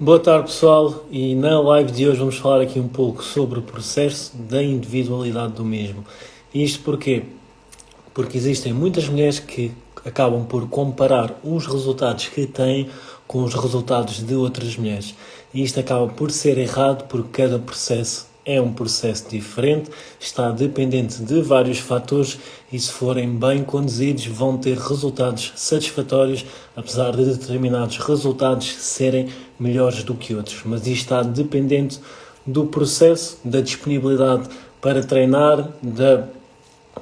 Boa tarde, pessoal, e na live de hoje vamos falar aqui um pouco sobre o processo da individualidade do mesmo. Isto porquê? Porque existem muitas mulheres que acabam por comparar os resultados que têm com os resultados de outras mulheres. E isto acaba por ser errado porque cada processo é um processo diferente, está dependente de vários fatores e se forem bem conduzidos vão ter resultados satisfatórios, apesar de determinados resultados serem melhores do que outros. Mas isto está dependente do processo, da disponibilidade para treinar, da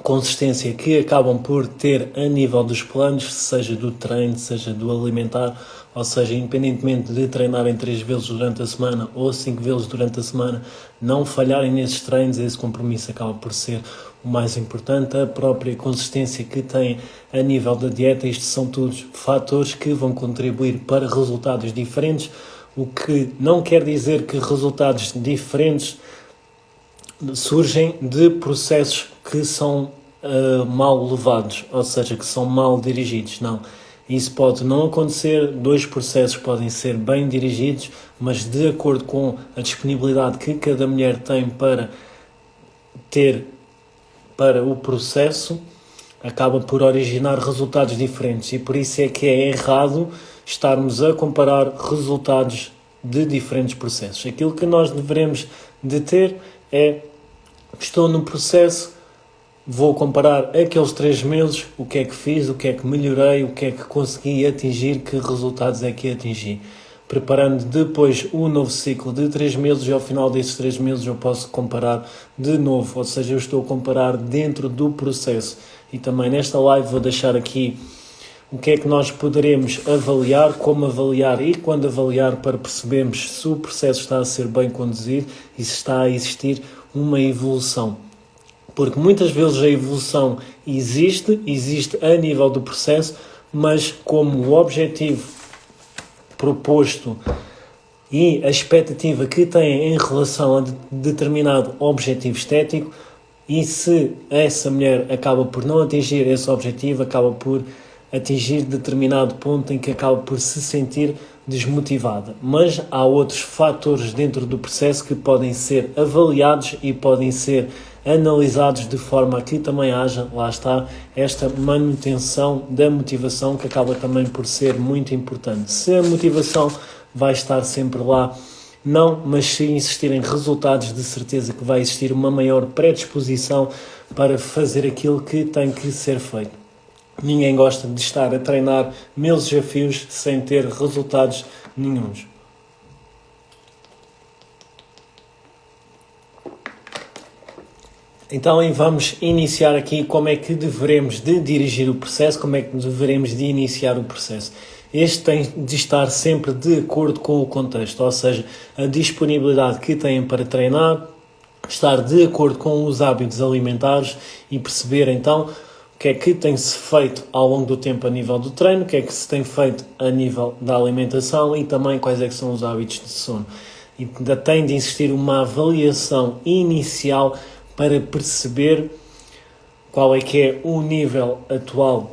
consistência que acabam por ter a nível dos planos, seja do treino, seja do alimentar, ou seja, independentemente de treinarem 3 vezes durante a semana ou 5 vezes durante a semana, não falharem nesses treinos, esse compromisso acaba por ser o mais importante, a própria consistência que têm a nível da dieta. Isto são todos fatores que vão contribuir para resultados diferentes, o que não quer dizer que resultados diferentes surgem de processos que são mal levados, ou seja, que são mal dirigidos. Não, isso pode não acontecer, 2 processos podem ser bem dirigidos, mas de acordo com a disponibilidade que cada mulher tem para ter para o processo, acaba por originar resultados diferentes e por isso é que é errado estarmos a comparar resultados de diferentes processos. Aquilo que nós devemos de ter é: estou no processo, vou comparar aqueles 3 meses, o que é que fiz, o que é que melhorei, o que é que consegui atingir, que resultados é que atingi. Preparando depois o novo ciclo de 3 meses e ao final desses 3 meses eu posso comparar de novo, ou seja, eu estou a comparar dentro do processo. E também nesta live vou deixar aqui o que é que nós poderemos avaliar, como avaliar e quando avaliar, para percebermos se o processo está a ser bem conduzido e se está a existir uma evolução. Porque muitas vezes a evolução existe a nível do processo, mas como o objetivo proposto e a expectativa que têm em relação a determinado objetivo estético, e se essa mulher acaba por não atingir esse objetivo, acaba por atingir determinado ponto em que acaba por se sentir desmotivada. Mas há outros fatores dentro do processo que podem ser avaliados e podem ser analisados de forma a que também haja, lá está, esta manutenção da motivação, que acaba também por ser muito importante. Se a motivação vai estar sempre lá, não, mas se existirem resultados, de certeza que vai existir uma maior predisposição para fazer aquilo que tem que ser feito. Ninguém gosta de estar a treinar 1000 desafios sem ter resultados nenhuns. Então vamos iniciar aqui como é que devemos de dirigir o processo, como é que devemos de iniciar o processo. Este tem de estar sempre de acordo com o contexto, ou seja, a disponibilidade que têm para treinar, estar de acordo com os hábitos alimentares e perceber então o que é que tem-se feito ao longo do tempo a nível do treino, o que é que se tem feito a nível da alimentação e também quais é que são os hábitos de sono. E ainda tem de existir uma avaliação inicial para perceber qual é que é o nível atual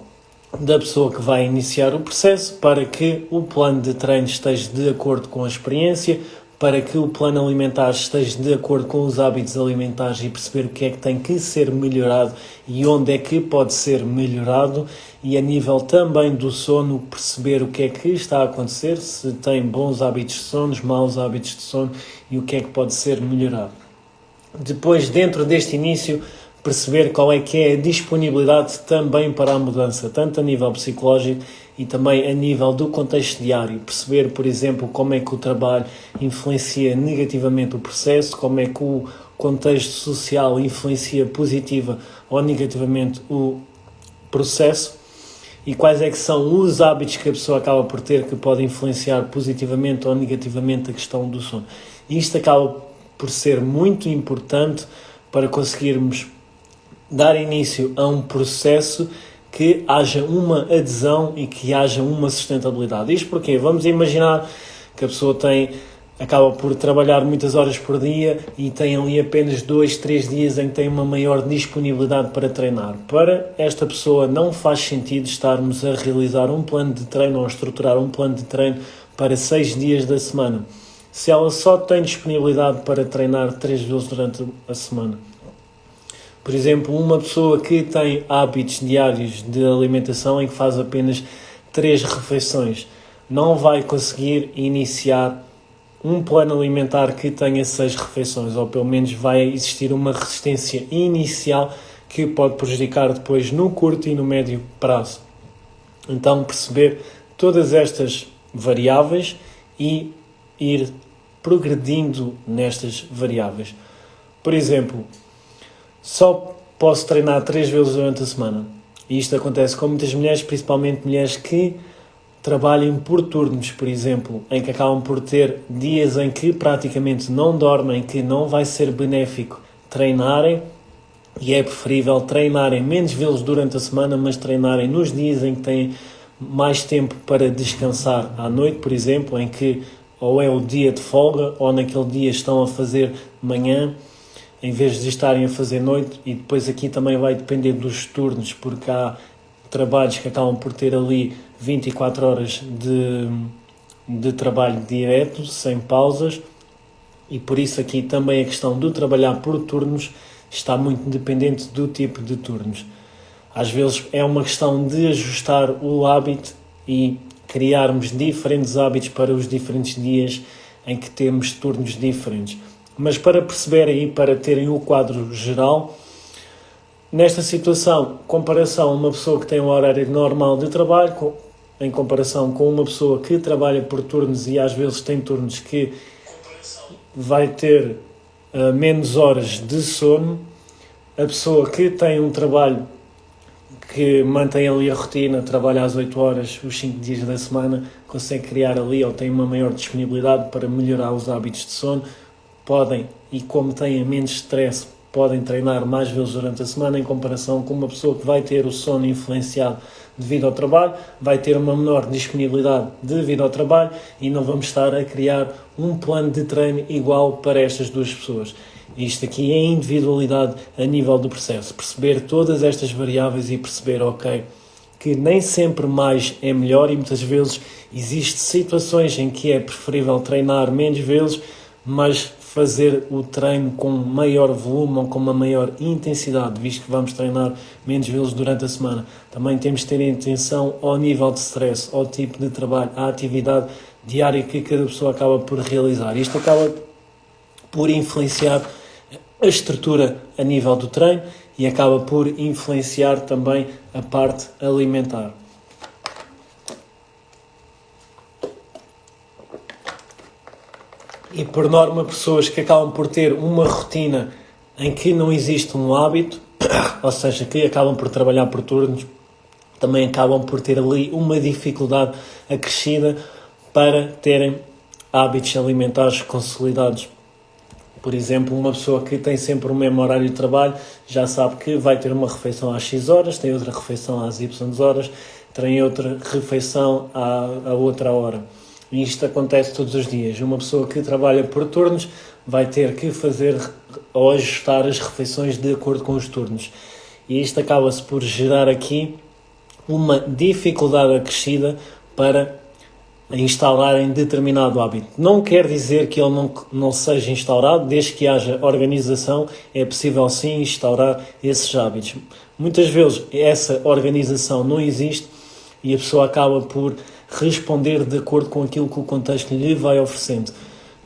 da pessoa que vai iniciar o processo, para que o plano de treino esteja de acordo com a experiência, para que o plano alimentar esteja de acordo com os hábitos alimentares e perceber o que é que tem que ser melhorado e onde é que pode ser melhorado, e a nível também do sono, perceber o que é que está a acontecer, se tem bons hábitos de sono, maus hábitos de sono e o que é que pode ser melhorado. Depois, dentro deste início, perceber qual é que é a disponibilidade também para a mudança, tanto a nível psicológico e também a nível do contexto diário. Perceber, por exemplo, como é que o trabalho influencia negativamente o processo, como é que o contexto social influencia positiva ou negativamente o processo e quais é que são os hábitos que a pessoa acaba por ter que podem influenciar positivamente ou negativamente a questão do sono. Isto acaba por ser muito importante para conseguirmos dar início a um processo que haja uma adesão e que haja uma sustentabilidade. Isto porque vamos imaginar que a pessoa acaba por trabalhar muitas horas por dia e tem ali apenas 2, 3 dias em que tem uma maior disponibilidade para treinar. Para esta pessoa não faz sentido estarmos a realizar um plano de treino ou a estruturar um plano de treino para 6 dias da semana. Se ela só tem disponibilidade para treinar 3 vezes durante a semana. Por exemplo, uma pessoa que tem hábitos diários de alimentação em que faz apenas 3 refeições, não vai conseguir iniciar um plano alimentar que tenha 6 refeições, ou pelo menos vai existir uma resistência inicial que pode prejudicar depois no curto e no médio prazo. Então, perceber todas estas variáveis e ir progredindo nestas variáveis. Por exemplo, só posso treinar 3 vezes durante a semana. E isto acontece com muitas mulheres, principalmente mulheres que trabalhem por turnos, por exemplo, em que acabam por ter dias em que praticamente não dormem, que não vai ser benéfico treinarem, e é preferível treinarem menos vezes durante a semana, mas treinarem nos dias em que têm mais tempo para descansar à noite, por exemplo, em que ou é o dia de folga, ou naquele dia estão a fazer manhã, em vez de estarem a fazer noite. E depois aqui também vai depender dos turnos, porque há trabalhos que acabam por ter ali 24 horas de trabalho direto, sem pausas, e por isso aqui também a questão do trabalhar por turnos está muito dependente do tipo de turnos. Às vezes é uma questão de ajustar o hábito e criarmos diferentes hábitos para os diferentes dias em que temos turnos diferentes. Mas para perceberem e para terem o quadro geral, nesta situação, comparação a uma pessoa que tem um horário normal de trabalho, em comparação com uma pessoa que trabalha por turnos e às vezes tem turnos que vai ter menos horas de sono, a pessoa que tem um trabalho que mantém ali a rotina, trabalha às 8 horas, os 5 dias da semana, consegue criar ali ou tem uma maior disponibilidade para melhorar os hábitos de sono, podem, e como têm menos stress, podem treinar mais vezes durante a semana, em comparação com uma pessoa que vai ter o sono influenciado devido ao trabalho, vai ter uma menor disponibilidade devido ao trabalho e não vamos estar a criar um plano de treino igual para estas duas pessoas. Isto aqui é individualidade a nível do processo. Perceber todas estas variáveis e perceber, ok, que nem sempre mais é melhor e muitas vezes existem situações em que é preferível treinar menos vezes, mas fazer o treino com maior volume ou com uma maior intensidade, visto que vamos treinar menos vezes durante a semana. Também temos de ter atenção ao nível de stress, ao tipo de trabalho, à atividade diária que cada pessoa acaba por realizar. Isto acaba por influenciar a estrutura a nível do treino e acaba por influenciar também a parte alimentar. E por norma, pessoas que acabam por ter uma rotina em que não existe um hábito, ou seja, que acabam por trabalhar por turnos, também acabam por ter ali uma dificuldade acrescida para terem hábitos alimentares consolidados. Por exemplo, uma pessoa que tem sempre o mesmo horário de trabalho já sabe que vai ter uma refeição às X horas, tem outra refeição às Y horas, tem outra refeição à outra hora. E isto acontece todos os dias. Uma pessoa que trabalha por turnos vai ter que fazer ou ajustar as refeições de acordo com os turnos. E isto acaba-se por gerar aqui uma dificuldade acrescida para instaurarem determinado hábito. Não quer dizer que ele não seja instaurado, desde que haja organização, é possível sim instaurar esses hábitos. Muitas vezes essa organização não existe e a pessoa acaba por responder de acordo com aquilo que o contexto lhe vai oferecendo.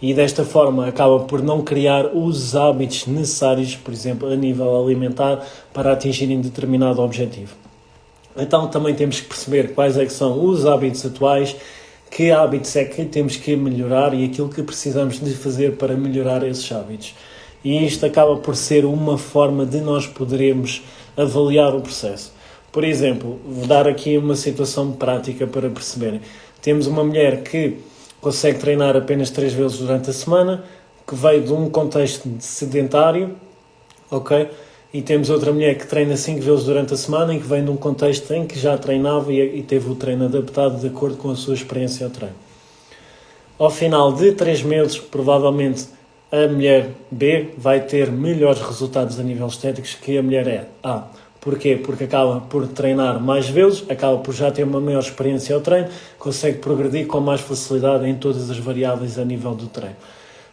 E desta forma acaba por não criar os hábitos necessários, por exemplo, a nível alimentar, para atingirem determinado objetivo. Então também temos que perceber quais é que são os hábitos atuais, que hábitos é que temos que melhorar e aquilo que precisamos de fazer para melhorar esses hábitos. E isto acaba por ser uma forma de nós podermos avaliar o processo. Por exemplo, vou dar aqui uma situação prática para perceberem. Temos uma mulher que consegue treinar apenas 3 vezes durante a semana, que veio de um contexto sedentário, ok? E temos outra mulher que treina 5 vezes durante a semana e que vem de um contexto em que já treinava e teve o treino adaptado de acordo com a sua experiência ao treino. Ao final de 3 meses, provavelmente a mulher B vai ter melhores resultados a nível estéticos que a mulher A. Porquê? Porque acaba por treinar mais vezes, acaba por já ter uma maior experiência ao treino, consegue progredir com mais facilidade em todas as variáveis a nível do treino.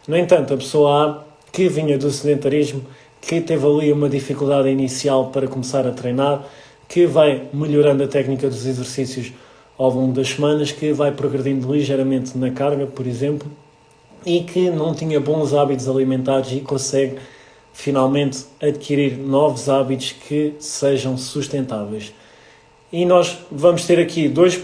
No entanto, a pessoa A, que vinha do sedentarismo, que teve ali uma dificuldade inicial para começar a treinar, que vai melhorando a técnica dos exercícios ao longo das semanas, que vai progredindo ligeiramente na carga, por exemplo, e que não tinha bons hábitos alimentares e consegue finalmente adquirir novos hábitos que sejam sustentáveis. E nós vamos ter aqui dois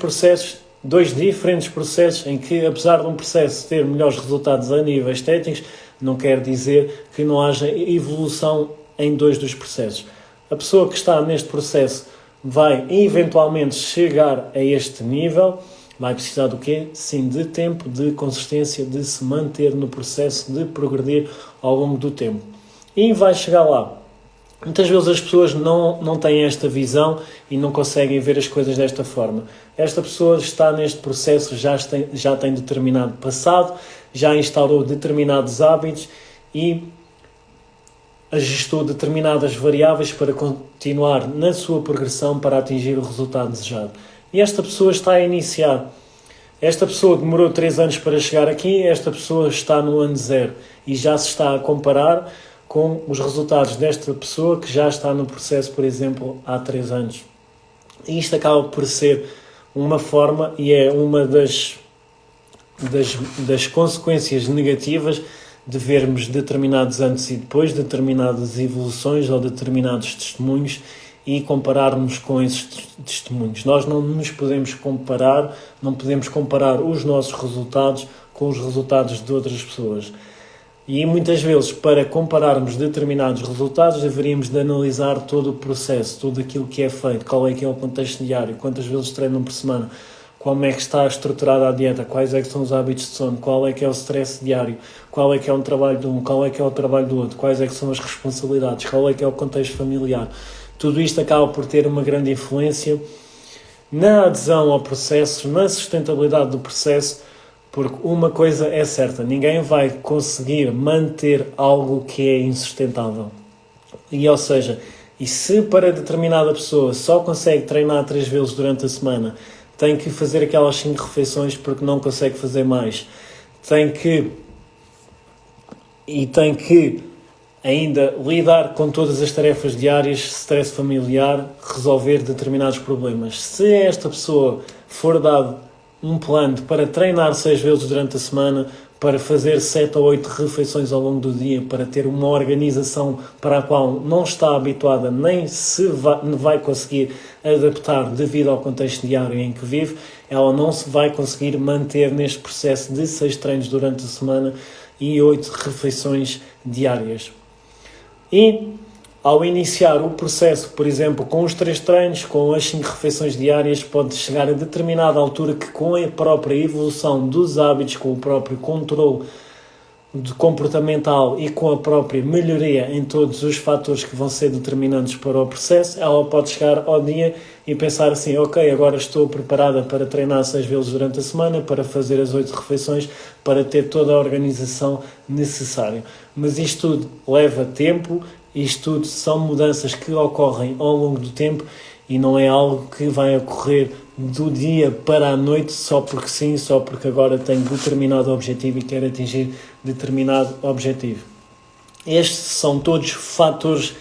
diferentes processos em que, apesar de um processo ter melhores resultados a níveis estéticos, não quer dizer que não haja evolução em dois dos processos. A pessoa que está neste processo vai eventualmente chegar a este nível, vai precisar do quê? Sim, de tempo, de consistência, de se manter no processo, de progredir ao longo do tempo. E vai chegar lá. Muitas vezes as pessoas não têm esta visão e não conseguem ver as coisas desta forma. Esta pessoa está neste processo, já tem determinado passado, já instaurou determinados hábitos e ajustou determinadas variáveis para continuar na sua progressão para atingir o resultado desejado. E esta pessoa está a iniciar. Esta pessoa demorou 3 anos para chegar aqui, esta pessoa está no ano 0 e já se está a comparar com os resultados desta pessoa que já está no processo, por exemplo, há 3 anos. E isto acaba por ser uma forma e é uma das consequências negativas de vermos determinados antes e depois, determinadas evoluções ou determinados testemunhos e compararmos com esses testemunhos. Nós não nos podemos comparar, não podemos comparar os nossos resultados com os resultados de outras pessoas. E muitas vezes, para compararmos determinados resultados, deveríamos de analisar todo o processo, tudo aquilo que é feito, qual é que é o contexto diário, quantas vezes treinam por semana, como é que está estruturada a dieta, quais é que são os hábitos de sono, qual é que é o stress diário, qual é que é o trabalho de um, qual é que é o trabalho do outro, quais é que são as responsabilidades, qual é que é o contexto familiar. Tudo isto acaba por ter uma grande influência na adesão ao processo, na sustentabilidade do processo, porque uma coisa é certa, ninguém vai conseguir manter algo que é insustentável. Ou seja, se para determinada pessoa só consegue treinar 3 vezes durante a semana, tem que fazer aquelas 5 refeições porque não consegue fazer mais, tem que ainda lidar com todas as tarefas diárias, stress familiar, resolver determinados problemas. Se a esta pessoa for dado um plano para treinar 6 vezes durante a semana, para fazer 7 ou 8 refeições ao longo do dia, para ter uma organização para a qual não está habituada, nem se vai conseguir adaptar devido ao contexto diário em que vive, ela não se vai conseguir manter neste processo de 6 treinos durante a semana e 8 refeições diárias. E ao iniciar o processo, por exemplo, com os 3 treinos, com as 5 refeições diárias, pode chegar a determinada altura que, com a própria evolução dos hábitos, com o próprio controle comportamental e com a própria melhoria em todos os fatores que vão ser determinantes para o processo, ela pode chegar ao dia e pensar assim, ok, agora estou preparada para treinar 6 vezes durante a semana, para fazer as 8 refeições, para ter toda a organização necessária. Mas isto tudo leva tempo. Isto tudo são mudanças que ocorrem ao longo do tempo e não é algo que vai ocorrer do dia para a noite só porque sim, só porque agora tenho determinado objetivo e quero atingir determinado objetivo. Estes são todos fatores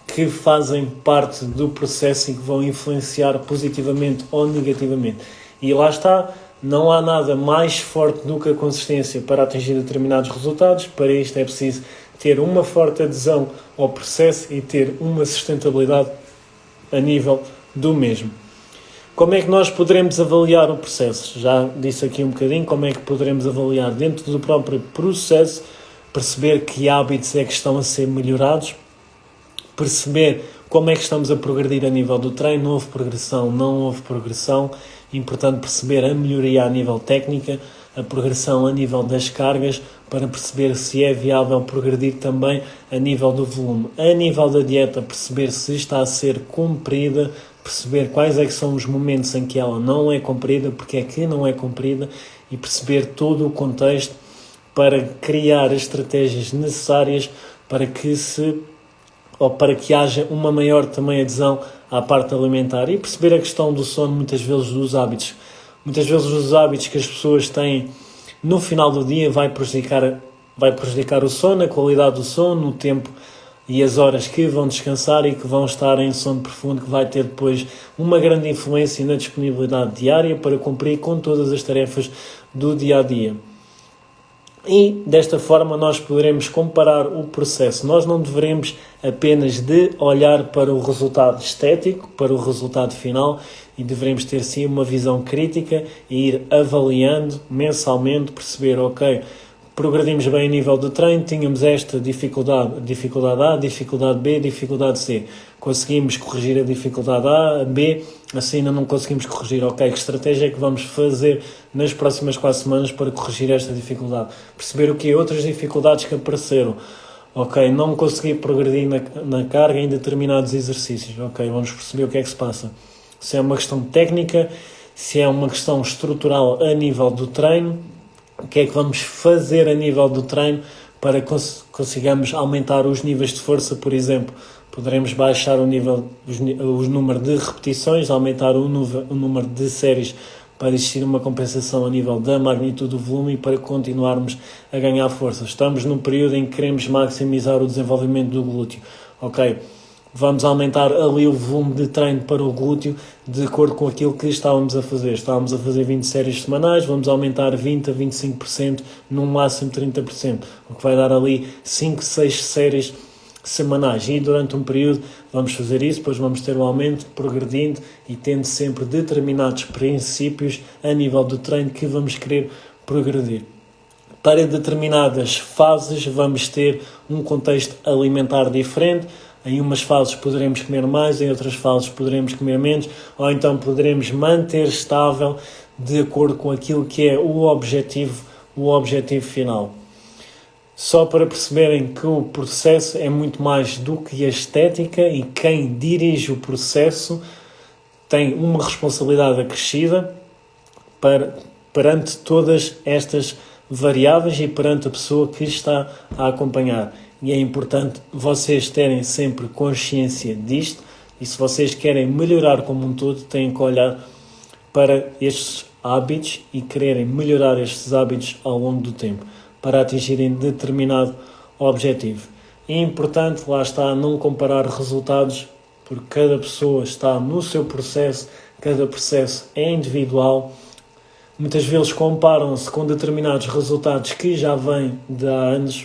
que fazem parte do processo e que vão influenciar positivamente ou negativamente. E lá está, não há nada mais forte do que a consistência para atingir determinados resultados. Para isto é preciso ter uma forte adesão ao processo e ter uma sustentabilidade a nível do mesmo. Como é que nós poderemos avaliar o processo? Já disse aqui um bocadinho como é que poderemos avaliar dentro do próprio processo, perceber que hábitos é que estão a ser melhorados, perceber como é que estamos a progredir a nível do treino, houve progressão, não houve progressão, importante perceber a melhoria a nível técnica, a progressão a nível das cargas, para perceber se é viável progredir também a nível do volume. A nível da dieta, perceber se está a ser cumprida, perceber quais é que são os momentos em que ela não é cumprida, porque é que não é cumprida, e perceber todo o contexto para criar as estratégias necessárias para que se ou para que haja uma maior também adesão à parte alimentar. E perceber a questão do sono, muitas vezes dos hábitos. Muitas vezes os hábitos que as pessoas têm no final do dia vai prejudicar o sono, a qualidade do sono, o tempo e as horas que vão descansar e que vão estar em sono profundo, que vai ter depois uma grande influência na disponibilidade diária para cumprir com todas as tarefas do dia-a-dia. E desta forma nós poderemos comparar o processo. Nós não devemos apenas de olhar para o resultado estético, para o resultado final, e devemos ter sim uma visão crítica e ir avaliando mensalmente, perceber, ok, progredimos bem a nível de treino, tínhamos esta dificuldade A, dificuldade B, dificuldade C. Conseguimos corrigir a dificuldade A, B, assim ainda não conseguimos corrigir. Ok, que estratégia é que vamos fazer nas próximas 4 semanas para corrigir esta dificuldade? Perceber o que outras dificuldades que apareceram. Ok, não consegui progredir na carga em determinados exercícios. Ok, vamos perceber o que é que se passa. Se é uma questão técnica, se é uma questão estrutural a nível do treino, o que é que vamos fazer a nível do treino para consigamos aumentar os níveis de força, por exemplo. Poderemos baixar o número de repetições, aumentar o número de séries para existir uma compensação a nível da magnitude do volume e para continuarmos a ganhar força. Estamos num período em que queremos maximizar o desenvolvimento do glúteo. Ok, vamos aumentar ali o volume de treino para o glúteo de acordo com aquilo que estávamos a fazer. Estávamos a fazer 20 séries semanais, vamos aumentar 20% a 25%, no máximo 30%, o que vai dar ali 5, 6 séries semanais. E durante um período vamos fazer isso, depois vamos ter o aumento, progredindo e tendo sempre determinados princípios a nível do treino que vamos querer progredir. Para determinadas fases vamos ter um contexto alimentar diferente. Em umas fases poderemos comer mais, em outras fases poderemos comer menos, ou então poderemos manter estável de acordo com aquilo que é o objetivo final. Só para perceberem que o processo é muito mais do que a estética e quem dirige o processo tem uma responsabilidade acrescida perante todas estas variáveis e perante a pessoa que está a acompanhar. E é importante vocês terem sempre consciência disto, e se vocês querem melhorar como um todo, têm que olhar para estes hábitos e quererem melhorar estes hábitos ao longo do tempo, para atingirem determinado objetivo. É importante, lá está, não comparar resultados, porque cada pessoa está no seu processo, cada processo é individual. Muitas vezes comparam-se com determinados resultados que já vêm de há anos,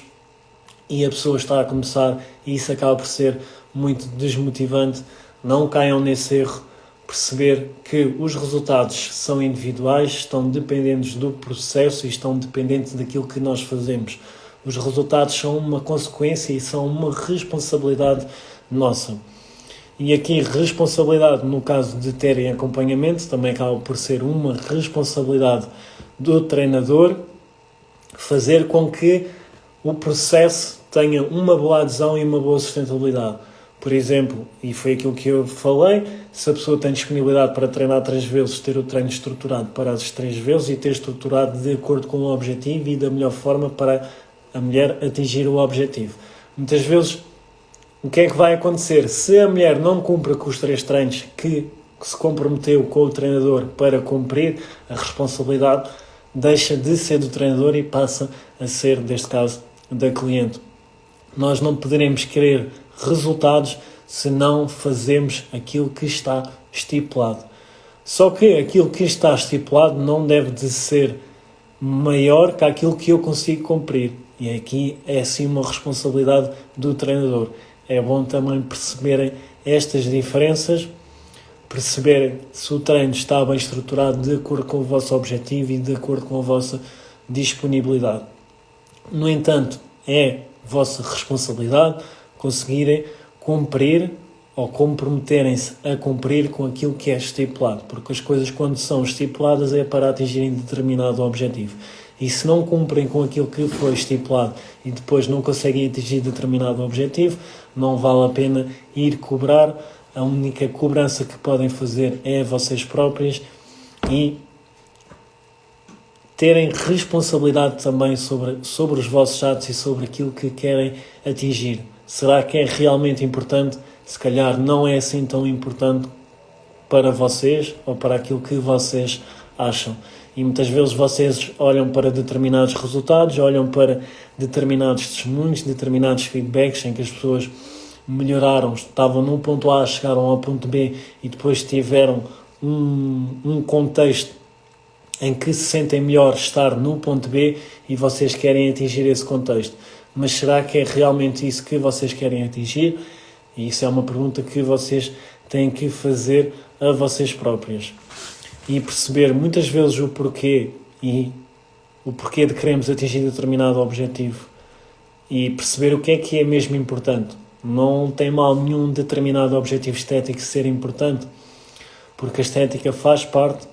e a pessoa está a começar e isso acaba por ser muito desmotivante. Não caiam nesse erro, perceber que os resultados são individuais, estão dependentes do processo e estão dependentes daquilo que nós fazemos. Os resultados são uma consequência e são uma responsabilidade nossa. E aqui responsabilidade, no caso de terem acompanhamento, também acaba por ser uma responsabilidade do treinador, fazer com que o processo tenha uma boa adesão e uma boa sustentabilidade. Por exemplo, e foi aquilo que eu falei, se a pessoa tem disponibilidade para treinar 3 vezes, ter o treino estruturado para as 3 vezes e ter estruturado de acordo com o objetivo e da melhor forma para a mulher atingir o objetivo. Muitas vezes, o que é que vai acontecer? Se a mulher não cumpre com os 3 treinos que se comprometeu com o treinador para cumprir, a responsabilidade deixa de ser do treinador e passa a ser, neste caso, da cliente. Nós não poderemos querer resultados se não fazemos aquilo que está estipulado. Só que aquilo que está estipulado não deve de ser maior que aquilo que eu consigo cumprir. E aqui é assim uma responsabilidade do treinador. É bom também perceberem estas diferenças, perceberem se o treino está bem estruturado de acordo com o vosso objetivo e de acordo com a vossa disponibilidade. No entanto, é vossa responsabilidade conseguirem cumprir ou comprometerem-se a cumprir com aquilo que é estipulado, porque as coisas quando são estipuladas é para atingirem determinado objetivo. E se não cumprem com aquilo que foi estipulado e depois não conseguem atingir determinado objetivo, não vale a pena ir cobrar. A única cobrança que podem fazer é a vocês próprios e terem responsabilidade também sobre os vossos atos e sobre aquilo que querem atingir. Será que é realmente importante? Se calhar não é assim tão importante para vocês ou para aquilo que vocês acham. E muitas vezes vocês olham para determinados resultados, olham para determinados testemunhos, determinados feedbacks em que as pessoas melhoraram, estavam num ponto A, chegaram ao ponto B e depois tiveram um contexto em que se sentem melhor estar no ponto B e vocês querem atingir esse contexto. Mas será que é realmente isso que vocês querem atingir? E isso é uma pergunta que vocês têm que fazer a vocês próprios. E perceber muitas vezes o porquê de queremos atingir determinado objetivo. E perceber o que é mesmo importante. Não tem mal nenhum determinado objetivo estético ser importante, porque a estética faz parte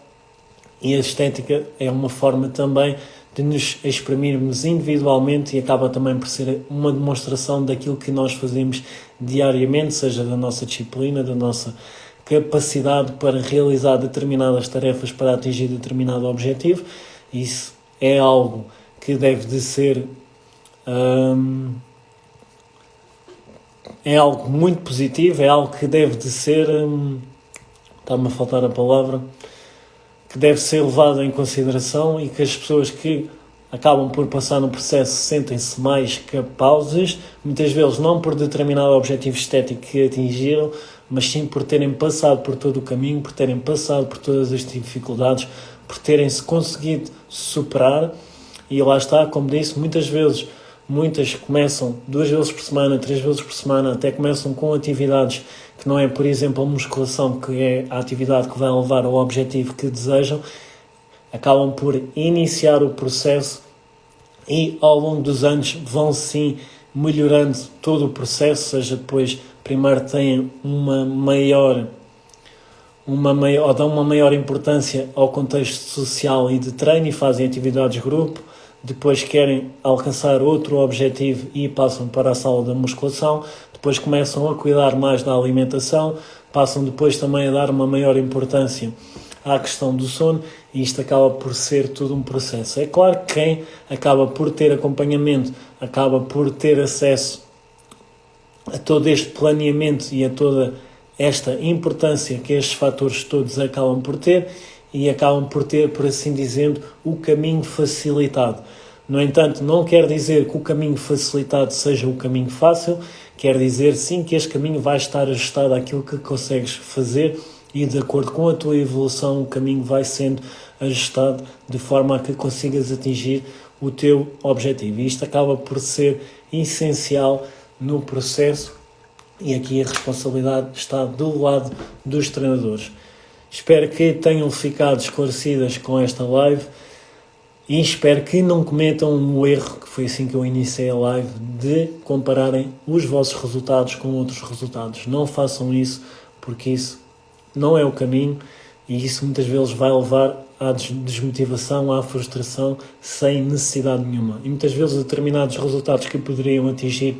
e a estética é uma forma também de nos exprimirmos individualmente e acaba também por ser uma demonstração daquilo que nós fazemos diariamente, seja da nossa disciplina, da nossa capacidade para realizar determinadas tarefas para atingir determinado objetivo. Isso é algo que deve de ser é algo muito positivo, é algo que deve de ser está-me a faltar a palavra, que deve ser levado em consideração e que as pessoas que acabam por passar no processo sentem-se mais capazes, muitas vezes não por determinado objetivo estético que atingiram, mas sim por terem passado por todo o caminho, por terem passado por todas as dificuldades, por terem-se conseguido superar. E lá está, como disse, muitas começam 2 vezes por semana, 3 vezes por semana, até começam com atividades que não é, por exemplo, a musculação, que é a atividade que vai levar ao objetivo que desejam, acabam por iniciar o processo e ao longo dos anos vão sim melhorando todo o processo, seja depois primeiro têm ou dão uma maior importância ao contexto social e de treino e fazem atividades de grupo, depois querem alcançar outro objetivo e passam para a sala da musculação, depois começam a cuidar mais da alimentação, passam depois também a dar uma maior importância à questão do sono e isto acaba por ser tudo um processo. É claro que quem acaba por ter acompanhamento, acaba por ter acesso a todo este planeamento e a toda esta importância que estes fatores todos acabam por ter e acabam por ter, por assim dizendo, o caminho facilitado. No entanto, não quer dizer que o caminho facilitado seja o caminho fácil, quer dizer sim que este caminho vai estar ajustado àquilo que consegues fazer e de acordo com a tua evolução o caminho vai sendo ajustado de forma a que consigas atingir o teu objetivo. E isto acaba por ser essencial no processo e aqui a responsabilidade está do lado dos treinadores. Espero que tenham ficado esclarecidas com esta live e espero que não cometam o erro, que foi assim que eu iniciei a live, de compararem os vossos resultados com outros resultados. Não façam isso, porque isso não é o caminho e isso muitas vezes vai levar à desmotivação, à frustração, sem necessidade nenhuma. E muitas vezes determinados resultados que poderiam atingir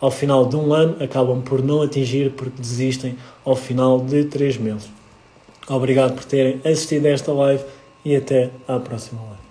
ao final de um ano acabam por não atingir porque desistem ao final de 3 meses. Obrigado por terem assistido a esta live e até à próxima live.